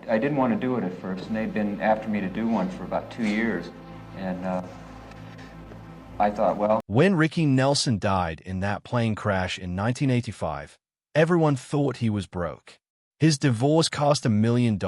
I didn't want to do it at first, and they'd been after me to do one for about 2 years. And I thought, well... When Ricky Nelson died in that plane crash in 1985, everyone thought he was broke. His divorce cost $1 million.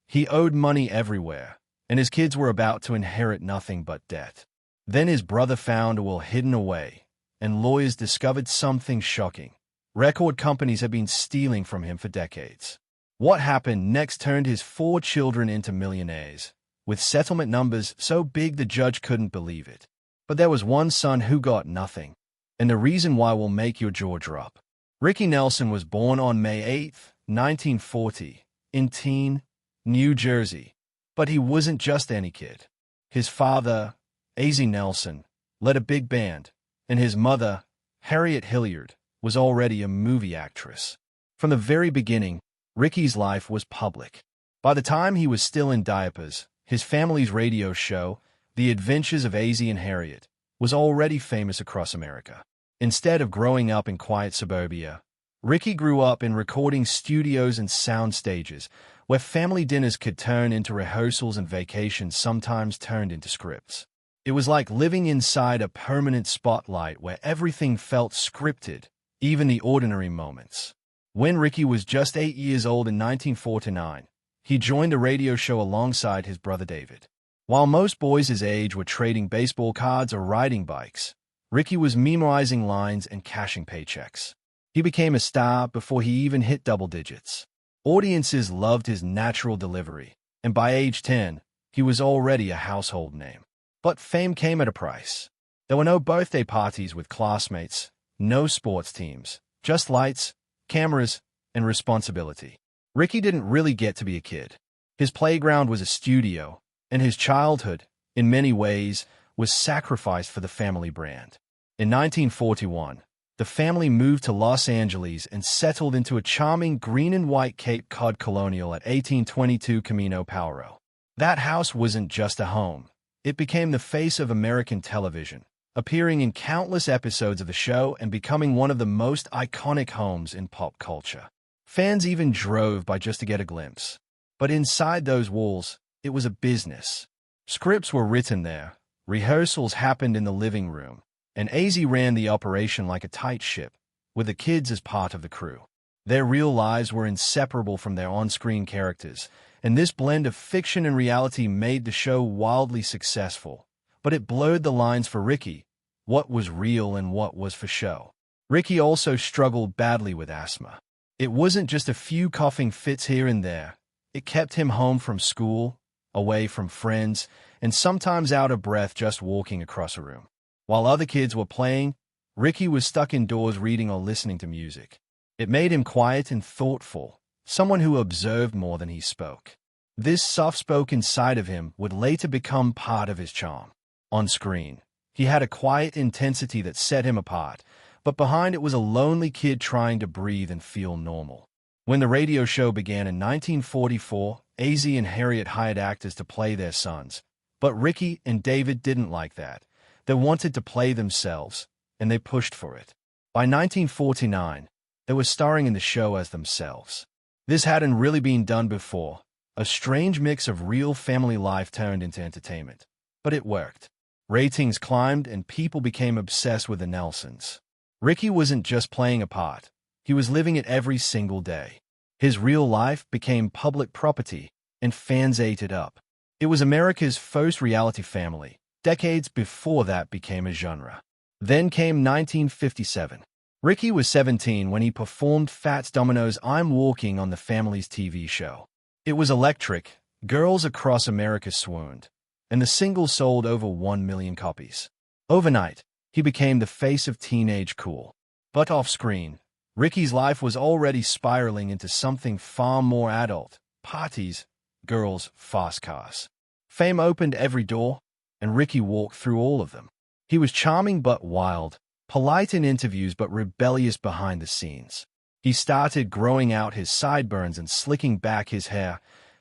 He owed money everywhere, and his kids were about to inherit nothing but debt. Then his brother found a will hidden away, and lawyers discovered something shocking. Record companies had been stealing from him for decades. What happened next turned his 4 children into millionaires, with settlement numbers so big the judge couldn't believe it. But there was one son who got nothing, and the reason why will make your jaw drop. Ricky Nelson was born on May 8, 1940, in Teen, New Jersey. But he wasn't just any kid. His father, A.Z. Nelson, led a big band, and his mother, Harriet Hilliard, was already a movie actress. From the very beginning, Ricky's life was public. By the time he was still in diapers, his family's radio show, The Adventures of A.Z. and Harriet, was already famous across America. Instead of growing up in quiet suburbia, Ricky grew up in recording studios and sound stages, where family dinners could turn into rehearsals and vacations sometimes turned into scripts. It was like living inside a permanent spotlight where everything felt scripted, even the ordinary moments. When Ricky was just 8 years old in 1949, he joined a radio show alongside his brother David. While most boys his age were trading baseball cards or riding bikes, Ricky was memorizing lines and cashing paychecks. He became a star before he even hit double digits. Audiences loved his natural delivery, and by age 10, he was already a household name. But fame came at a price. There were no birthday parties with classmates, no sports teams, just lights, cameras, and responsibility. Ricky didn't really get to be a kid. His playground was a studio, and his childhood, in many ways, was sacrificed for the family brand. In 1941, the family moved to Los Angeles and settled into a charming green and white Cape Cod colonial at 1822 Camino Pauro. That house wasn't just a home. It became the face of American television, appearing in countless episodes of the show and becoming one of the most iconic homes in pop culture. Fans even drove by just to get a glimpse. But inside those walls, it was a business. Scripts were written there, rehearsals happened in the living room, and AZ ran the operation like a tight ship, with the kids as part of the crew. Their real lives were inseparable from their on-screen characters, and this blend of fiction and reality made the show wildly successful. But it blurred the lines for Ricky, what was real and what was for show. Ricky also struggled badly with asthma. It wasn't just a few coughing fits here and there. It kept him home from school, away from friends, and sometimes out of breath just walking across a room. While other kids were playing, Ricky was stuck indoors reading or listening to music. It made him quiet and thoughtful, someone who observed more than he spoke. This soft-spoken side of him would later become part of his charm. On screen, he had a quiet intensity that set him apart, but behind it was a lonely kid trying to breathe and feel normal. When the radio show began in 1944, AZ and Harriet hired actors to play their sons. But Ricky and David didn't like that. They wanted to play themselves, and they pushed for it. By 1949, they were starring in the show as themselves. This hadn't really been done before, a strange mix of real family life turned into entertainment. But it worked. Ratings climbed and people became obsessed with the Nelsons. Ricky wasn't just playing a part. He was living it every single day. His real life became public property, and fans ate it up. It was America's first reality family. Decades before that became a genre. Then came 1957. Ricky was 17 when he performed Fats Domino's I'm Walking on the family's TV show. It was electric, girls across America swooned, and the single sold over 1 million copies. Overnight, he became the face of teenage cool. But off-screen, Ricky's life was already spiraling into something far more adult: parties, girls, fast cars. Fame opened every door, and Ricky walked through all of them. He was charming but wild, polite in interviews but rebellious behind the scenes. He started growing out his sideburns and slicking back his hair,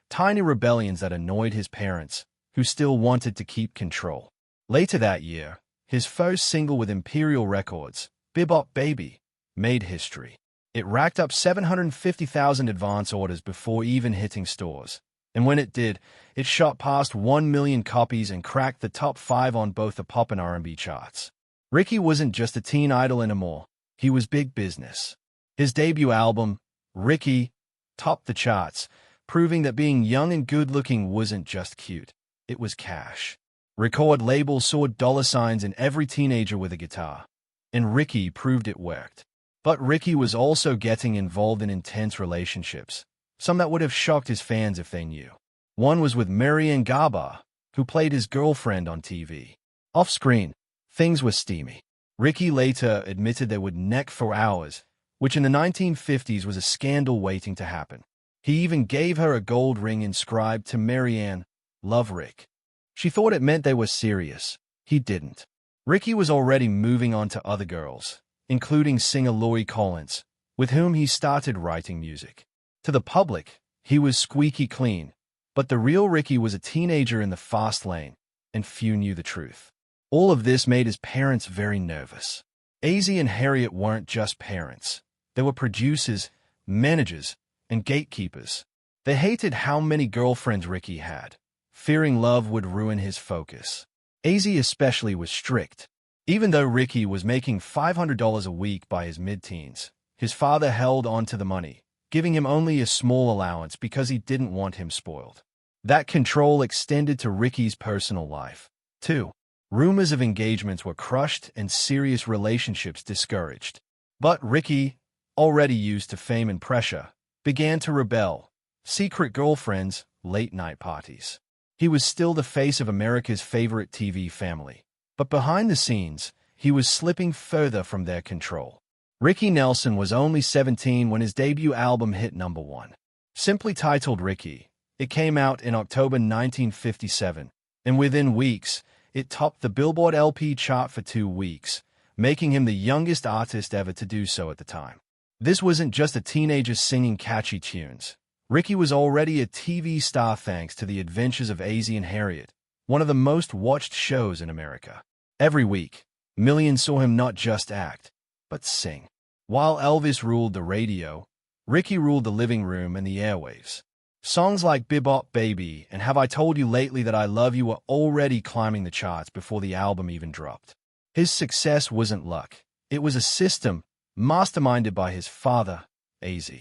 tiny rebellions that annoyed his parents, who still wanted to keep control. Later that year, his first single with Imperial Records, Bebop Baby, made history. It racked up 750,000 advance orders before even hitting stores. And when it did, it shot past 1 million copies and cracked the top 5 on both the pop and R&B charts. Ricky wasn't just a teen idol anymore. He was big business. His debut album, Ricky, topped the charts, proving that being young and good-looking wasn't just cute. It was cash. Record labels saw dollar signs in every teenager with a guitar. And Ricky proved it worked. But Ricky was also getting involved in intense relationships, some that would have shocked his fans if they knew. One was with Marianne Garba, who played his girlfriend on TV. Off-screen, things were steamy. Ricky later admitted they would neck for hours, which in the 1950s was a scandal waiting to happen. He even gave her a gold ring inscribed to Marianne, "Love Rick." She thought it meant they were serious. He didn't. Ricky was already moving on to other girls, including singer Lori Collins, with whom he started writing music. To the public, he was squeaky clean, but the real Ricky was a teenager in the fast lane, and few knew the truth. All of this made his parents very nervous. AZ and Harriet weren't just parents. They were producers, managers, and gatekeepers. They hated how many girlfriends Ricky had, fearing love would ruin his focus. AZ especially was strict. Even though Ricky was making $500 a week by his mid-teens, his father held on to the money, giving him only a small allowance because he didn't want him spoiled. That control extended to Ricky's personal life, too. Rumors of engagements were crushed and serious relationships discouraged. But Ricky, already used to fame and pressure, began to rebel. Secret girlfriends, late-night parties. He was still the face of America's favorite TV family. But behind the scenes, he was slipping further from their control. Ricky Nelson was only 17 when his debut album hit #1. Simply titled Ricky, it came out in October 1957, and within weeks, it topped the Billboard LP chart for 2 weeks, making him the youngest artist ever to do so at the time. This wasn't just a teenager singing catchy tunes. Ricky was already a TV star thanks to the adventures of AZ and Harriet, one of the most watched shows in America. Every week, millions saw him not just act, but sing. While Elvis ruled the radio, Ricky ruled the living room and the airwaves. Songs like Bebop Baby and Have I Told You Lately That I Love You were already climbing the charts before the album even dropped. His success wasn't luck. It was a system masterminded by his father, AZ.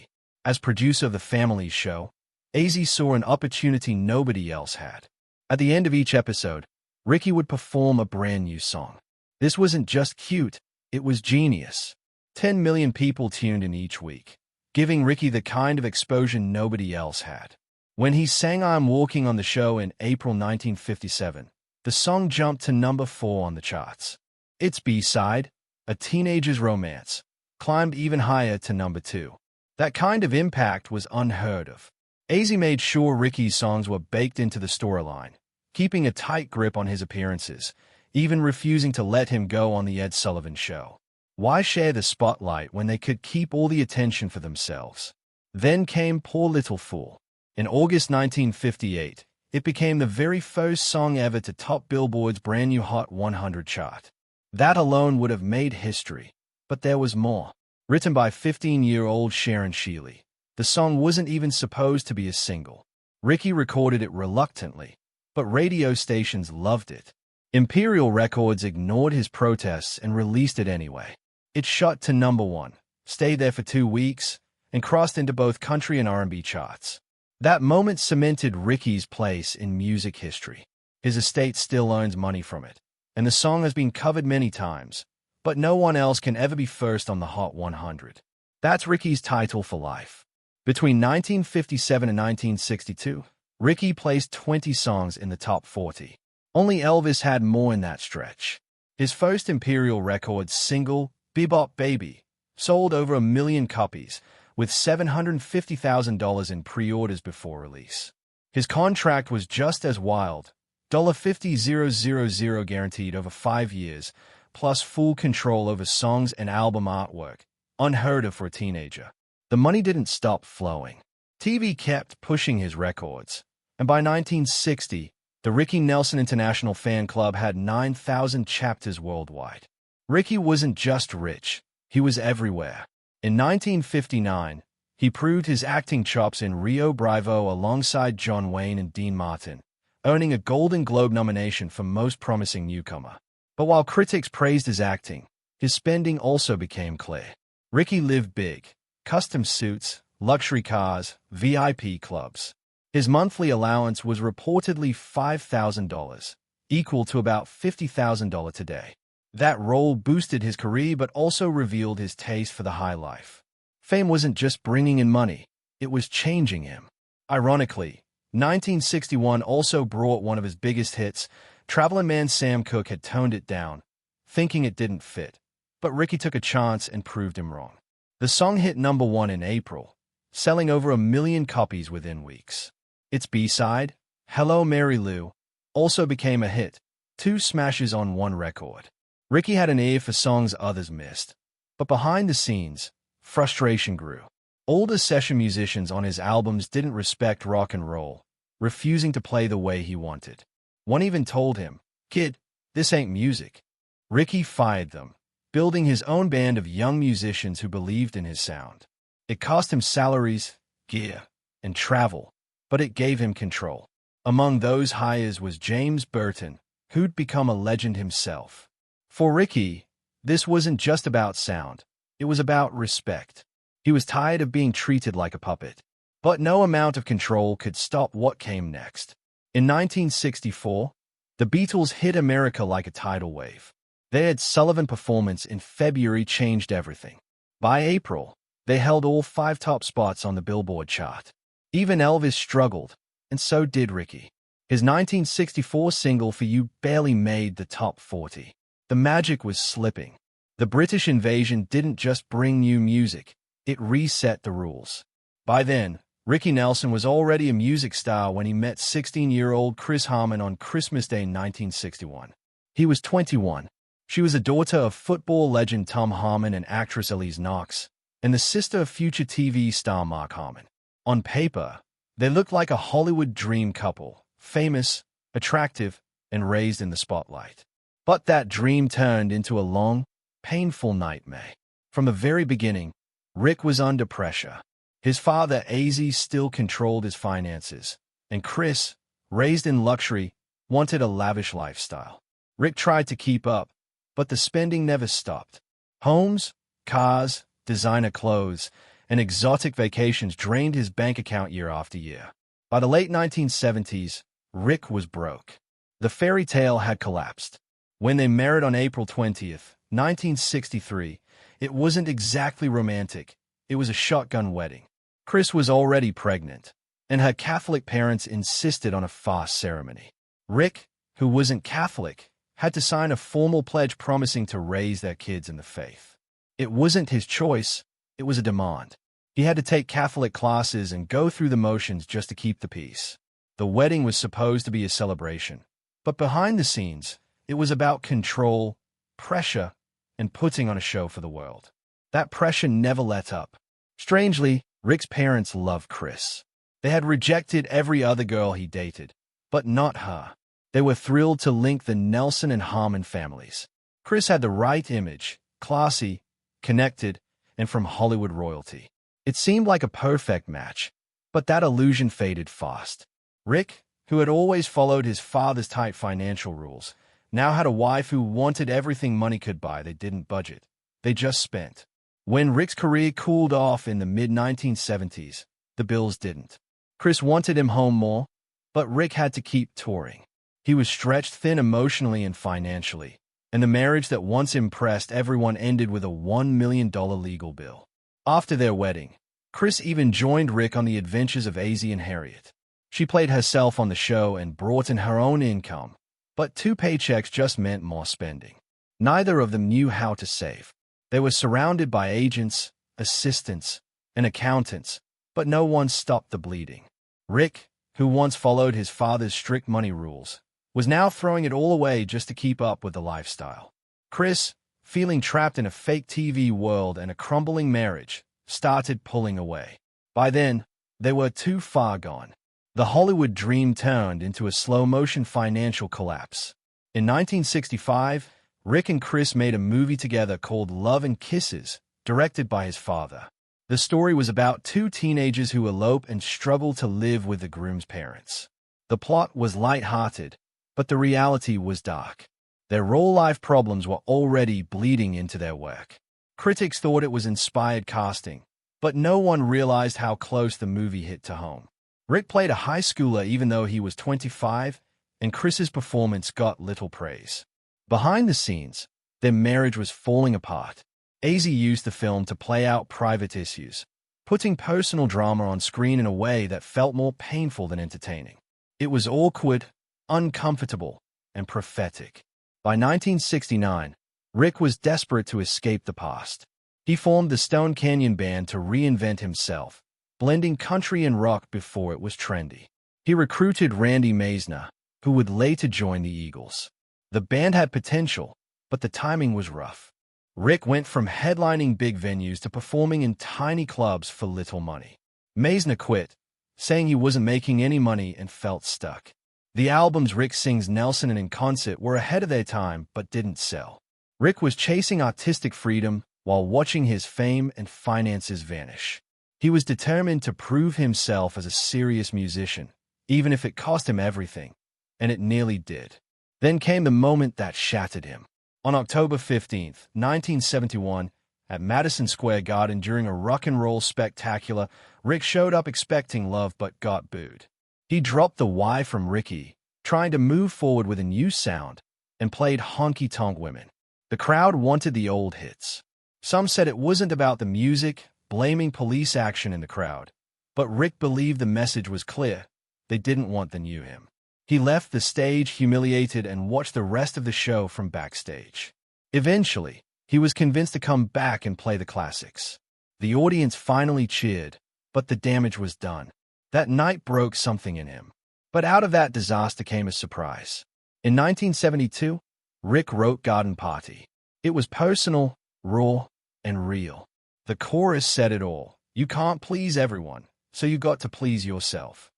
As producer of the family show, AZ saw an opportunity nobody else had. At the end of each episode, Ricky would perform a brand new song. This wasn't just cute, it was genius. 10 million people tuned in each week, giving Ricky the kind of exposure nobody else had. When he sang I'm Walking on the show in April 1957, the song jumped to #4 on the charts. Its B-side, A Teenager's Romance, climbed even higher to #2. That kind of impact was unheard of. AZ made sure Ricky's songs were baked into the storyline, keeping a tight grip on his appearances, even refusing to let him go on The Ed Sullivan Show. Why share the spotlight when they could keep all the attention for themselves? Then came Poor Little Fool. In August 1958, it became the very first song ever to top Billboard's brand new Hot 100 chart. That alone would have made history. But there was more. Written by 15-year-old Sharon Shealy, the song wasn't even supposed to be a single. Ricky recorded it reluctantly, but radio stations loved it. Imperial Records ignored his protests and released it anyway. It shot to #1, stayed there for 2 weeks, and crossed into both country and R&B charts. That moment cemented Ricky's place in music history. His estate still owns money from it, and the song has been covered many times, but no one else can ever be first on the Hot 100. That's Ricky's title for life. Between 1957 and 1962, Ricky placed 20 songs in the top 40. Only Elvis had more in that stretch. His first Imperial Records single, Bebop Baby, sold over 1 million copies, with $750,000 in pre-orders before release. His contract was just as wild, $50,000 guaranteed over 5 years, plus full control over songs and album artwork, unheard of for a teenager. The money didn't stop flowing. TV kept pushing his records, and by 1960, the Ricky Nelson International Fan Club had 9,000 chapters worldwide. Ricky wasn't just rich, he was everywhere. In 1959, he proved his acting chops in Rio Bravo alongside John Wayne and Dean Martin, earning a Golden Globe nomination for Most Promising Newcomer. But while critics praised his acting, his spending also became clear. Ricky lived big: custom suits, luxury cars, VIP clubs. His monthly allowance was reportedly $5,000, equal to about $50,000 today. That role boosted his career but also revealed his taste for the high life. Fame wasn't just bringing in money, it was changing him. Ironically, 1961 also brought one of his biggest hits. Traveling man Sam Cooke had toned it down, thinking it didn't fit. But Ricky took a chance and proved him wrong. The song hit #1 in April, selling over 1 million copies within weeks. Its B-side, Hello Mary Lou, also became a hit, 2 smashes on one record. Ricky had an ear for songs others missed. But behind the scenes, frustration grew. Older session musicians on his albums didn't respect rock and roll, refusing to play the way he wanted. One even told him, "Kid, this ain't music." Ricky fired them, building his own band of young musicians who believed in his sound. It cost him salaries, gear, and travel, but it gave him control. Among those hires was James Burton, who'd become a legend himself. For Ricky, this wasn't just about sound, it was about respect. He was tired of being treated like a puppet. But no amount of control could stop what came next. In 1964, the Beatles hit America like a tidal wave. Their Ed Sullivan performance in February changed everything. By April, they held all 5 top spots on the Billboard chart. Even Elvis struggled, and so did Ricky. His 1964 single For You barely made the top 40. The magic was slipping. The British invasion didn't just bring new music, it reset the rules. By then, Ricky Nelson was already a music star when he met 16-year-old Chris Harmon on Christmas Day 1961. He was 21. She was the daughter of football legend Tom Harmon and actress Elise Knox, and the sister of future TV star Mark Harmon. On paper, they looked like a Hollywood dream couple, famous, attractive, and raised in the spotlight. But that dream turned into a long, painful nightmare. From the very beginning, Rick was under pressure. His father, AZ, still controlled his finances, and Chris, raised in luxury, wanted a lavish lifestyle. Rick tried to keep up, but the spending never stopped. Homes, cars, designer clothes, and exotic vacations drained his bank account year after year. By the late 1970s, Rick was broke. The fairy tale had collapsed. When they married on April 20th, 1963, it wasn't exactly romantic. It was a shotgun wedding. Chris was already pregnant, and her Catholic parents insisted on a fast ceremony. Rick, who wasn't Catholic, had to sign a formal pledge promising to raise their kids in the faith. It wasn't his choice, it was a demand. He had to take Catholic classes and go through the motions just to keep the peace. The wedding was supposed to be a celebration, but behind the scenes, it was about control, pressure, and putting on a show for the world. That pressure never let up. Strangely, Rick's parents loved Chris. They had rejected every other girl he dated, but not her. They were thrilled to link the Nelson and Harmon families. Chris had the right image, classy, connected, and from Hollywood royalty. It seemed like a perfect match, but that illusion faded fast. Rick, who had always followed his father's tight financial rules, now had a wife who wanted everything money could buy. They didn't budget. They just spent. When Rick's career cooled off in the mid-1970s, the Bills didn't. Chris wanted him home more, but Rick had to keep touring. He was stretched thin emotionally and financially, and the marriage that once impressed everyone ended with a $1 million legal bill. After their wedding, Chris even joined Rick on the adventures of AZ and Harriet. She played herself on the show and brought in her own income, but 2 paychecks just meant more spending. Neither of them knew how to save. They were surrounded by agents, assistants, and accountants, but no one stopped the bleeding. Rick, who once followed his father's strict money rules, was now throwing it all away just to keep up with the lifestyle. Chris, feeling trapped in a fake TV world and a crumbling marriage, started pulling away. By then, they were too far gone. The Hollywood dream turned into a slow-motion financial collapse. In 1965, Rick and Chris made a movie together called Love and Kisses, directed by his father. The story was about two teenagers who elope and struggle to live with the groom's parents. The plot was light-hearted, but the reality was dark. Their real-life problems were already bleeding into their work. Critics thought it was inspired casting, but no one realized how close the movie hit to home. Rick played a high schooler even though he was 25, and Chris's performance got little praise. Behind the scenes, their marriage was falling apart. AZ used the film to play out private issues, putting personal drama on screen in a way that felt more painful than entertaining. It was awkward, uncomfortable, and prophetic. By 1969, Rick was desperate to escape the past. He formed the Stone Canyon Band to reinvent himself, blending country and rock before it was trendy. He recruited Randy Meisner, who would later join the Eagles. The band had potential, but the timing was rough. Rick went from headlining big venues to performing in tiny clubs for little money. Meisner quit, saying he wasn't making any money and felt stuck. The albums Rick Sings Nelson and In Concert were ahead of their time but didn't sell. Rick was chasing artistic freedom while watching his fame and finances vanish. He was determined to prove himself as a serious musician, even if it cost him everything, and it nearly did. Then came the moment that shattered him. On October 15, 1971, at Madison Square Garden during a rock and roll spectacular, Rick showed up expecting love but got booed. He dropped the Y from Ricky, trying to move forward with a new sound, and played honky-tonk women. The crowd wanted the old hits. Some said it wasn't about the music, blaming police action in the crowd, but Rick believed the message was clear. They didn't want the new him. He left the stage humiliated and watched the rest of the show from backstage. Eventually, he was convinced to come back and play the classics. The audience finally cheered, but the damage was done. That night broke something in him. But out of that disaster came a surprise. In 1972, Rick wrote Garden Party. It was personal, raw, and real. The chorus said it all. You can't please everyone, so you got to please yourself.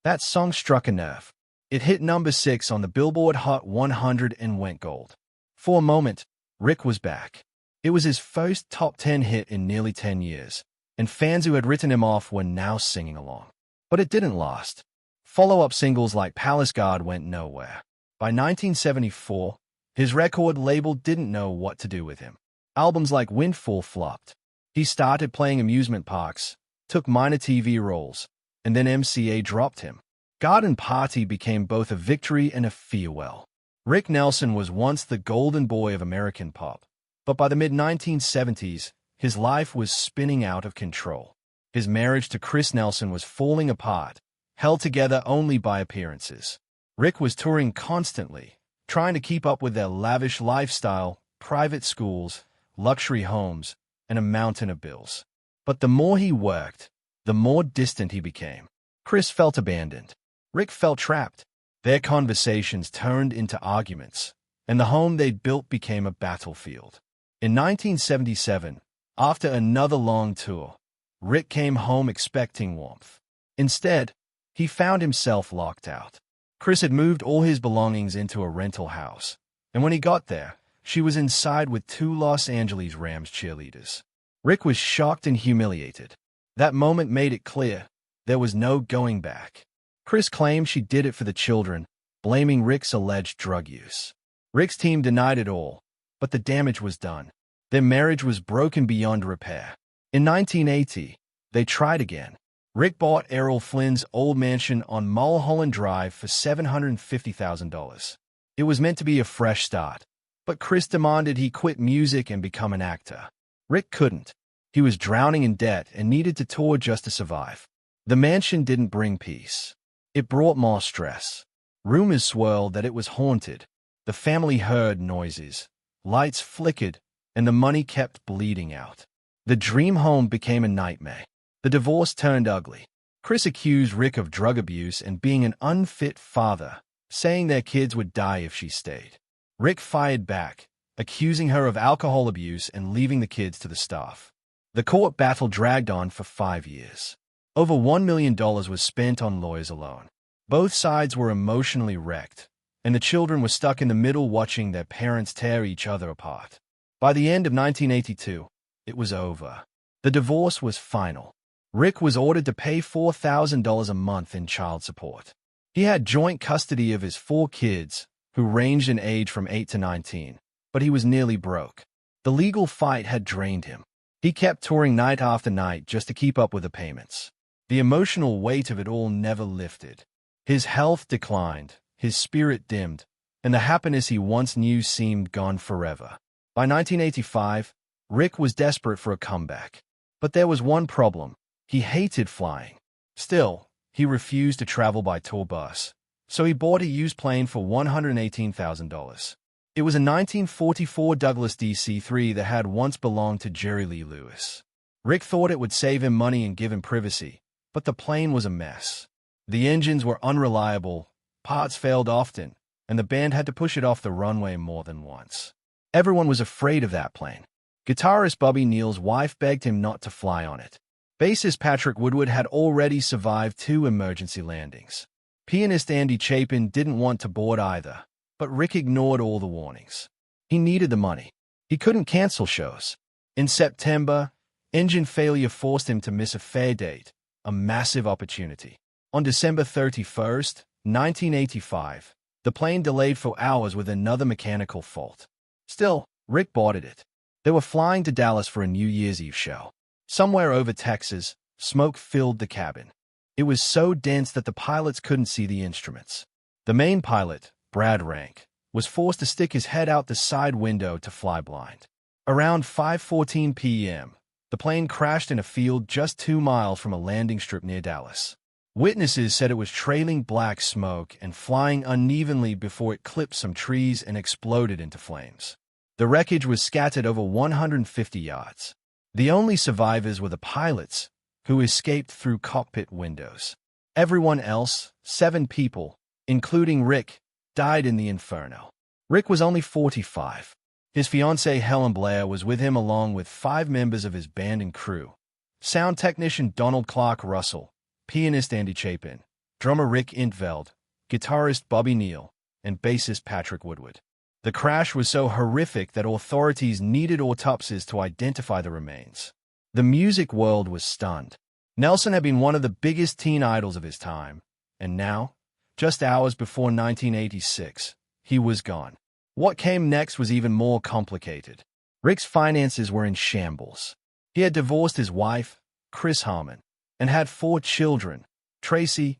That song struck a nerve. It hit number 6 on the Billboard Hot 100 and went gold. For a moment, Rick was back. It was his first top 10 hit in nearly 10 years, and fans who had written him off were now singing along. But it didn't last. Follow-up singles like Palace Guard went nowhere. By 1974, his record label didn't know what to do with him. Albums like Windfall flopped. He started playing amusement parks, took minor TV roles, and then MCA dropped him. Garden Party became both a victory and a farewell. Rick Nelson was once the golden boy of American pop, but by the mid-1970s, his life was spinning out of control. His marriage to Chris Nelson was falling apart, held together only by appearances. Rick was touring constantly, trying to keep up with their lavish lifestyle, private schools, luxury homes, and a mountain of bills. But the more he worked, the more distant he became. Chris felt abandoned. Rick felt trapped. Their conversations turned into arguments, and the home they'd built became a battlefield. In 1977, after another long tour, Rick came home expecting warmth. Instead, he found himself locked out. Chris had moved all his belongings into a rental house, and when he got there, she was inside with 2 Los Angeles Rams cheerleaders. Rick was shocked and humiliated. That moment made it clear there was no going back. Chris claimed she did it for the children, blaming Rick's alleged drug use. Rick's team denied it all, but the damage was done. Their marriage was broken beyond repair. In 1980, they tried again. Rick bought Errol Flynn's old mansion on Mulholland Drive for $750,000. It was meant to be a fresh start, but Chris demanded he quit music and become an actor. Rick couldn't. He was drowning in debt and needed to tour just to survive. The mansion didn't bring peace. It brought more stress. Rumors swirled that it was haunted. The family heard noises. Lights flickered, and the money kept bleeding out. The dream home became a nightmare. The divorce turned ugly. Chris accused Rick of drug abuse and being an unfit father, saying their kids would die if she stayed. Rick fired back, accusing her of alcohol abuse and leaving the kids to the staff. The court battle dragged on for 5 years. Over $1 million was spent on lawyers alone. Both sides were emotionally wrecked, and the children were stuck in the middle watching their parents tear each other apart. By the end of 1982, it was over. The divorce was final. Rick was ordered to pay $4,000 a month in child support. He had joint custody of his 4 kids, who ranged in age from 8 to 19, but he was nearly broke. The legal fight had drained him. He kept touring night after night just to keep up with the payments. The emotional weight of it all never lifted. His health declined, his spirit dimmed, and the happiness he once knew seemed gone forever. By 1985, Rick was desperate for a comeback. But there was one problem. He hated flying. Still, he refused to travel by tour bus, so he bought a used plane for $118,000. It was a 1944 Douglas DC-3 that had once belonged to Jerry Lee Lewis. Rick thought it would save him money and give him privacy, but the plane was a mess. The engines were unreliable, parts failed often, and the band had to push it off the runway more than once. Everyone was afraid of that plane. Guitarist Bobby Neal's wife begged him not to fly on it. Bassist Patrick Woodward had already survived 2 emergency landings. Pianist Andy Chapin didn't want to board either, but Rick ignored all the warnings. He needed the money. He couldn't cancel shows. In September, engine failure forced him to miss a fair date, a massive opportunity. On December 31st, 1985, the plane delayed for hours with another mechanical fault. Still, Rick boarded it. They were flying to Dallas for a New Year's Eve show. Somewhere over Texas, smoke filled the cabin. It was so dense that the pilots couldn't see the instruments. The main pilot, Brad Rank, was forced to stick his head out the side window to fly blind. Around 5:14 p.m., the plane crashed in a field just 2 miles from a landing strip near Dallas. Witnesses said it was trailing black smoke and flying unevenly before it clipped some trees and exploded into flames. The wreckage was scattered over 150 yards. The only survivors were the pilots, who escaped through cockpit windows. Everyone else, 7 people, including Rick, died in the inferno. Rick was only 45. His fiancée Helen Blair was with him along with 5 members of his band and crew. Sound technician Donald Clark Russell, pianist Andy Chapin, drummer Rick Intveld, guitarist Bobby Neal, and bassist Patrick Woodward. The crash was so horrific that authorities needed autopsies to identify the remains. The music world was stunned. Nelson had been one of the biggest teen idols of his time, and now, just hours before 1986, he was gone. What came next was even more complicated. Rick's finances were in shambles. He had divorced his wife, Chris Harmon, and had 4 children, Tracy,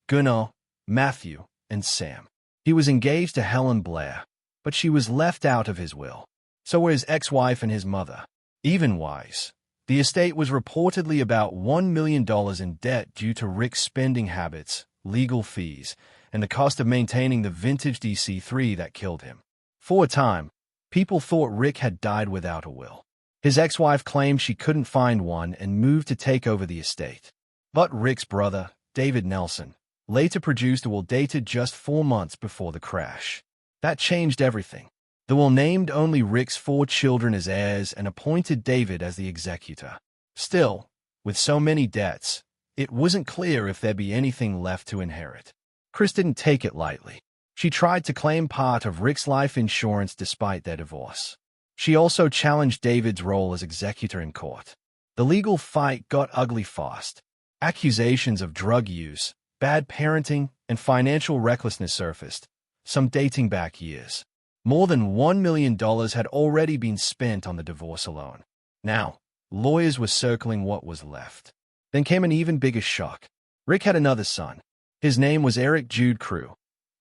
Gunnar, Matthew, and Sam. He was engaged to Helen Blair, but she was left out of his will. So were his ex-wife and his mother. Even wise, the estate was reportedly about $1 million in debt due to Rick's spending habits, legal fees, and the cost of maintaining the vintage DC-3 that killed him. For a time, people thought Rick had died without a will. His ex-wife claimed she couldn't find one and moved to take over the estate. But Rick's brother, David Nelson, later produced a will dated just 4 months before the crash. That changed everything. The will named only Rick's 4 children as heirs and appointed David as the executor. Still, with so many debts, it wasn't clear if there'd be anything left to inherit. Chris didn't take it lightly. She tried to claim part of Rick's life insurance despite their divorce. She also challenged David's role as executor in court. The legal fight got ugly fast. Accusations of drug use, bad parenting, and financial recklessness surfaced, some dating back years. More than $1 million had already been spent on the divorce alone. Now, lawyers were circling what was left. Then came an even bigger shock. Rick had another son. His name was Eric Jude Crew,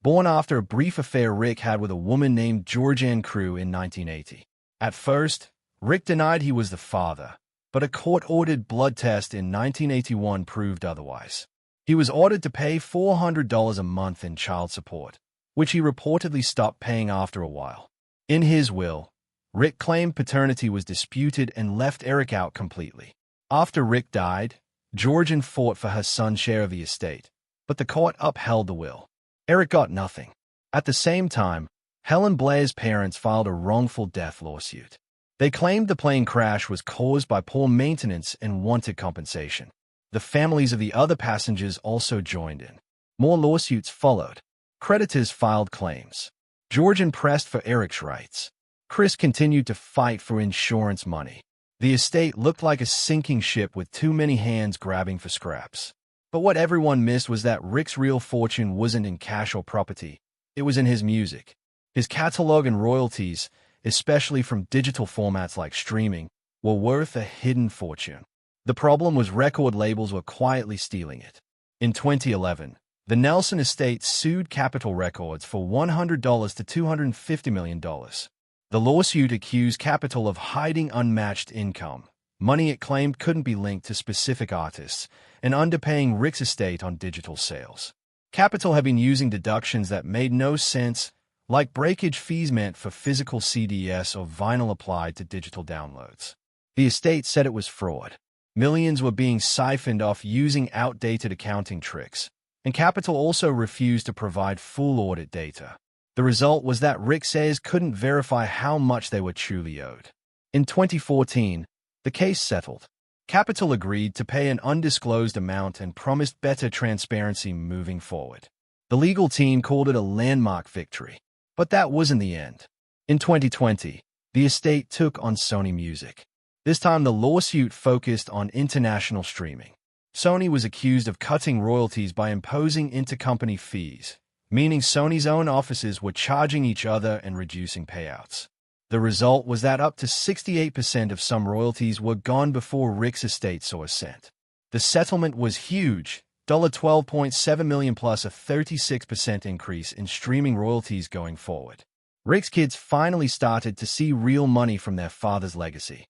born after a brief affair Rick had with a woman named Georgianne Crew in 1980. At first, Rick denied he was the father, but a court-ordered blood test in 1981 proved otherwise. He was ordered to pay $400 a month in child support, which he reportedly stopped paying after a while. In his will, Rick claimed paternity was disputed and left Eric out completely. After Rick died, Georgianne fought for her son's share of the estate, but the court upheld the will. Eric got nothing. At the same time, Helen Blair's parents filed a wrongful death lawsuit. They claimed the plane crash was caused by poor maintenance and wanted compensation. The families of the other passengers also joined in. More lawsuits followed. Creditors filed claims. Georgianne pressed for Eric's rights. Chris continued to fight for insurance money. The estate looked like a sinking ship with too many hands grabbing for scraps. But what everyone missed was that Rick's real fortune wasn't in cash or property. It was in his music. His catalog and royalties, especially from digital formats like streaming, were worth a hidden fortune. The problem was record labels were quietly stealing it. In 2011, the Nelson estate sued Capitol Records for $100 to $250 million. The lawsuit accused Capitol of hiding unmatched income, money it claimed couldn't be linked to specific artists, and underpaying Rick's estate on digital sales. Capitol had been using deductions that made no sense, like breakage fees meant for physical CDs or vinyl applied to digital downloads. The estate said it was fraud. Millions were being siphoned off using outdated accounting tricks, and Capitol also refused to provide full audit data. The result was that Rick's heirs couldn't verify how much they were truly owed. In 2014, the case settled. Capitol agreed to pay an undisclosed amount and promised better transparency moving forward. The legal team called it a landmark victory. But that wasn't the end. In 2020, the estate took on Sony Music. This time the lawsuit focused on international streaming. Sony was accused of cutting royalties by imposing intercompany fees, meaning Sony's own offices were charging each other and reducing payouts. The result was that up to 68% of some royalties were gone before Rick's estate saw a cent. The settlement was huge, $12.7 million plus a 36% increase in streaming royalties going forward. Rick's kids finally started to see real money from their father's legacy.